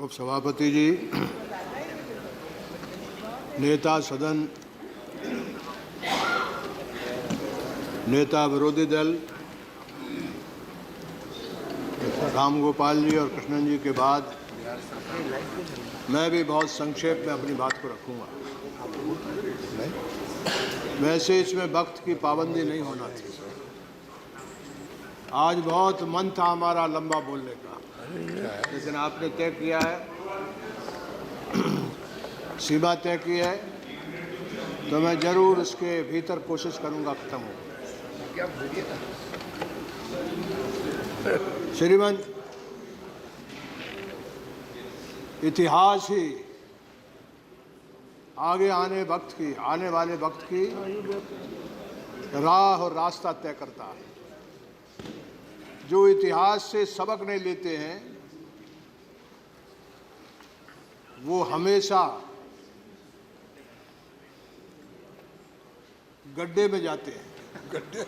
उपसभापति जी, नेता सदन, नेता विरोधी दल राम गोपाल जी और कृष्णन जी के बाद मैं भी बहुत संक्षेप में अपनी बात को रखूंगा। वैसे इसमें वक्त की पाबंदी नहीं होना थी। आज बहुत मन था हमारा लंबा बोलने का, लेकिन आपने तय किया है, सीमा तय की है, तो मैं जरूर उसके भीतर कोशिश करूंगा खत्म हो। श्रीमान, इतिहास ही आगे आने वाले वक्त की राह और रास्ता तय करता है। जो इतिहास से सबक नहीं लेते हैं वो हमेशा गड्ढे में जाते हैं। गड्ढे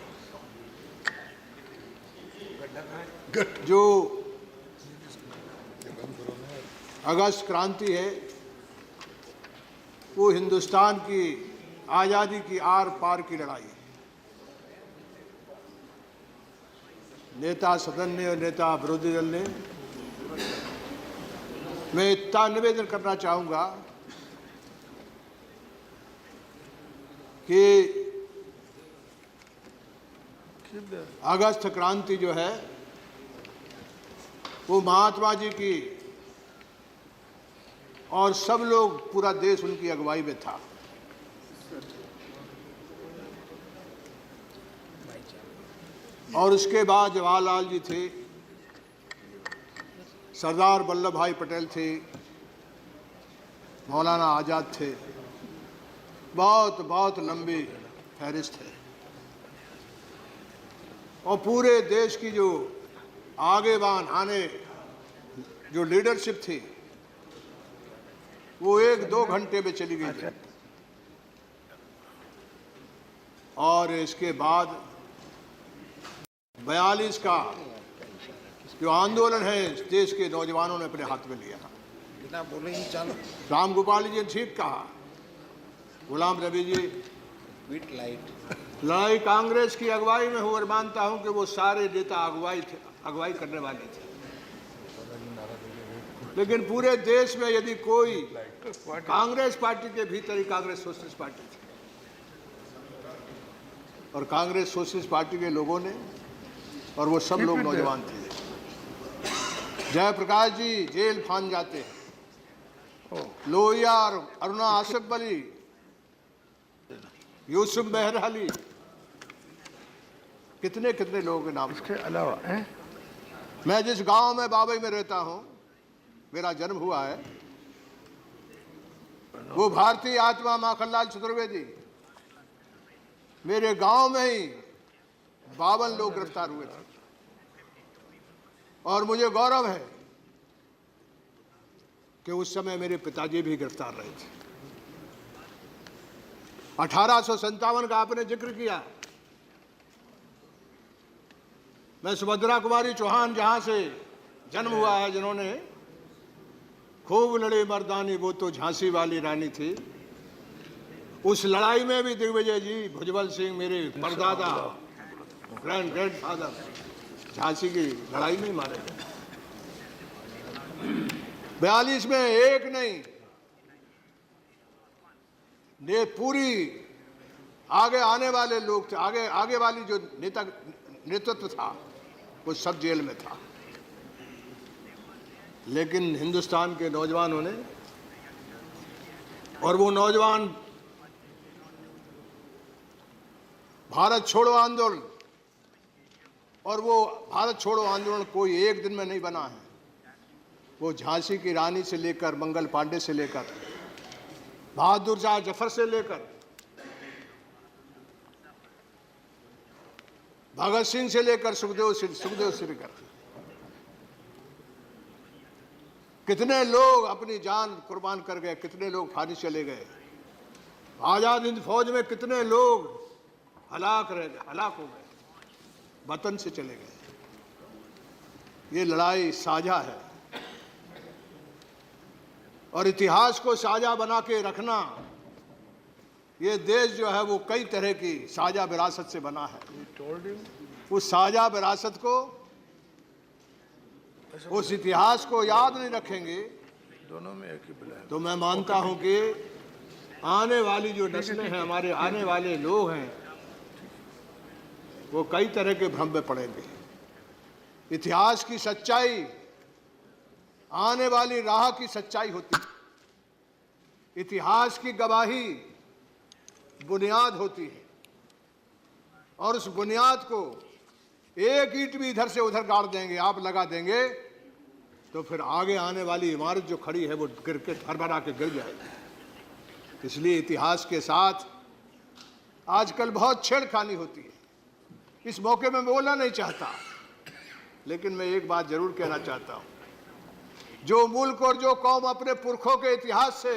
जो अगस्त क्रांति है वो हिंदुस्तान की आज़ादी की आर पार की लड़ाई है। नेता सदन ने और नेता विरोधी दल ने, मैं इतना निवेदन करना चाहूँगा कि अगस्त क्रांति जो है वो महात्मा जी की और सब लोग, पूरा देश उनकी अगुवाई में था। और उसके बाद जवाहरलाल जी थे, सरदार वल्लभ भाई पटेल थे, मौलाना आज़ाद थे, बहुत बहुत लंबी फहरिस्त है। और पूरे देश की जो आगेबान आने जो लीडरशिप थी वो 1-2 घंटे में चली गई थी। और इसके बाद 42 का जो आंदोलन है देश के नौजवानों ने अपने हाथ में लिया। राम गोपाल जी ने ठीक कहा, गुलाम नबी जी, लड़ाई कांग्रेस की अगुवाई में हो और मानता हूं कि वो सारे नेता अगुवाई करने वाले थे, लेकिन पूरे देश में यदि कोई कांग्रेस पार्टी के भीतर ही कांग्रेस सोशलिस्ट पार्टी थी, और कांग्रेस सोशलिस्ट पार्टी के लोगों ने, और वो सब लोग नौजवान थे। जयप्रकाश जी जेल फान जाते हैं, लोहिया और अरुणा आसिफ अली, यूसुफ बहरहाली, कितने कितने लोगों के नाम। इसके अलावा मैं जिस गांव में बाबई में रहता हूं, मेरा जन्म हुआ है, वो भारतीय आत्मा माखनलाल चतुर्वेदी, मेरे गांव में ही 52 लोग गिरफ्तार हुए थे। और मुझे गौरव है कि उस समय मेरे पिताजी भी गिरफ्तार रहे थे। 1857 का आपने जिक्र किया। मैं सुभद्रा कुमारी चौहान जहां से जन्म हुआ है, जिन्होंने खूब लड़े मर्दानी वो तो झांसी वाली रानी थी, उस लड़ाई में भी दिग्विजय जी, भुजबल सिंह, मेरे परदादा, ग्रैंडफादर, झांसी की लड़ाई में मारे गए। 42 में एक नहीं, ने पूरी आगे आने वाले लोग थे, आगे वाली जो नेतृत्व था वो सब जेल में था। लेकिन हिंदुस्तान के नौजवानों ने, और वो नौजवान भारत छोड़ो आंदोलन, और वो भारत छोड़ो आंदोलन कोई एक दिन में नहीं बना है। वो झांसी की रानी से लेकर, मंगल पांडे से लेकर, बहादुर शाह जफर से लेकर, भगत सिंह से लेकर, सुखदेव से लेकर, कितने लोग अपनी जान कुर्बान कर गए, कितने लोग फांसी चले गए। आजाद हिंद फौज में कितने लोग हलाक हो गए, वतन से चले गए। ये लड़ाई साझा है। और इतिहास को साझा बना के रखना, ये देश जो है वो कई तरह की साझा विरासत से बना है। उस साझा विरासत को, उस इतिहास को याद नहीं रखेंगे दोनों में एक ही बुलाया। तो मैं मानता हूं कि आने वाली जो नस्लें हैं, हमारे आने वाले लोग हैं, वो कई तरह के भ्रम में पड़ेंगे। इतिहास की सच्चाई आने वाली राह की सच्चाई होती है। इतिहास की गवाही बुनियाद होती है, और उस बुनियाद को एक ईंट भी इधर से उधर गाड़ देंगे, आप लगा देंगे, तो फिर आगे आने वाली इमारत जो खड़ी है वो गिर के भरभरा के गिर जाएगी। इसलिए इतिहास के साथ आजकल बहुत छेड़खानी होती है। इस मौके में मैं बोलना नहीं चाहता, लेकिन मैं एक बात जरूर कहना चाहता हूं। जो मुल्क और जो कौम अपने पुरखों के इतिहास से,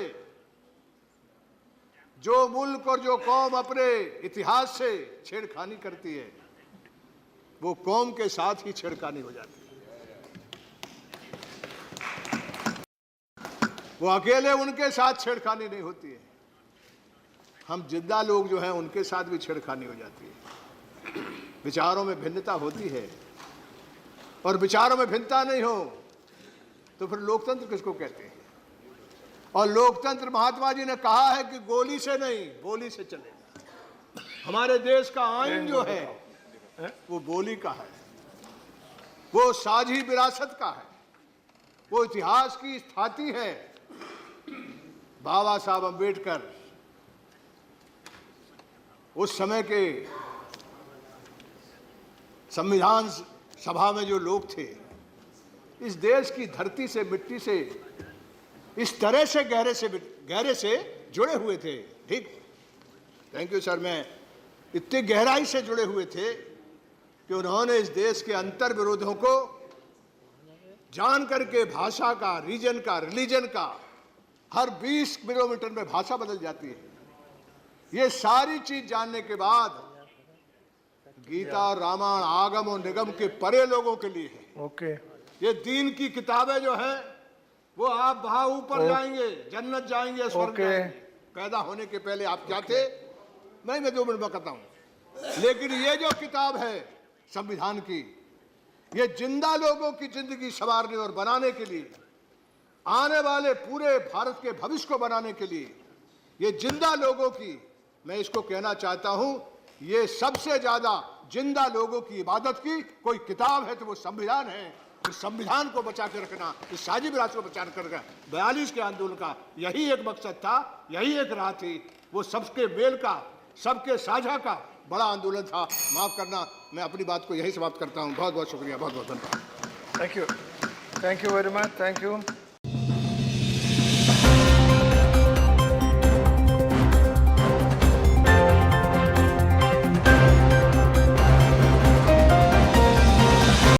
जो मुल्क और जो कौम अपने इतिहास से छेड़खानी करती है, वो कौम के साथ ही छेड़खानी हो जाती है। वो अकेले उनके साथ छेड़खानी नहीं होती है, हम जिंदा लोग जो हैं उनके साथ भी छेड़खानी हो जाती है। विचारों में भिन्नता होती है, और विचारों में भिन्नता नहीं हो तो फिर लोकतंत्र किसको कहते हैं? और लोकतंत्र महात्मा जी ने कहा है कि गोली से नहीं, बोली से चले। हमारे देश का आईन जो है वो बोली का है, वो साझी विरासत का है, वो इतिहास की स्थाती है। बाबा साहब अम्बेडकर उस समय के संविधान सभा में जो लोग थे, इस देश की धरती से, मिट्टी से इस तरह से गहरे से जुड़े हुए थे। ठीक, थैंक यू सर। मैं इतनी गहराई से जुड़े हुए थे कि उन्होंने इस देश के अंतर विरोधों को जान करके, भाषा का, रीजन का, रिलीजन का, हर 20 किलोमीटर में भाषा बदल जाती है, ये सारी चीज जानने के बाद गीता और रामायण आगम और निगम के परे लोगों के लिए है। ओके, ये दीन की किताबें जो हैं वो आप वहां ऊपर जाएंगे, जन्नत जाएंगे, स्वर्ग जाएंगे। पैदा होने के पहले आप क्या थे? मैं 2 मिनट में कहता हूं। लेकिन ये जो किताब है संविधान की, ये जिंदा लोगों की जिंदगी संवारने और बनाने के लिए, आने वाले पूरे भारत के भविष्य को बनाने के लिए, ये जिंदा लोगों की, मैं इसको कहना चाहता हूं, ये सबसे ज्यादा जिंदा लोगों की इबादत की कोई किताब है तो वो संविधान है। इस संविधान को बचा के रखना, इस साझी विरासत को बचा कर रखना, 42 के आंदोलन का यही एक मकसद था, यही एक राह थी। वो सबके मेल का, सबके साझा का बड़ा आंदोलन था। माफ करना, मैं अपनी बात को यही समाप्त करता हूँ। बहुत बहुत शुक्रिया, बहुत बहुत धन्यवाद। Thank you very much, thank you.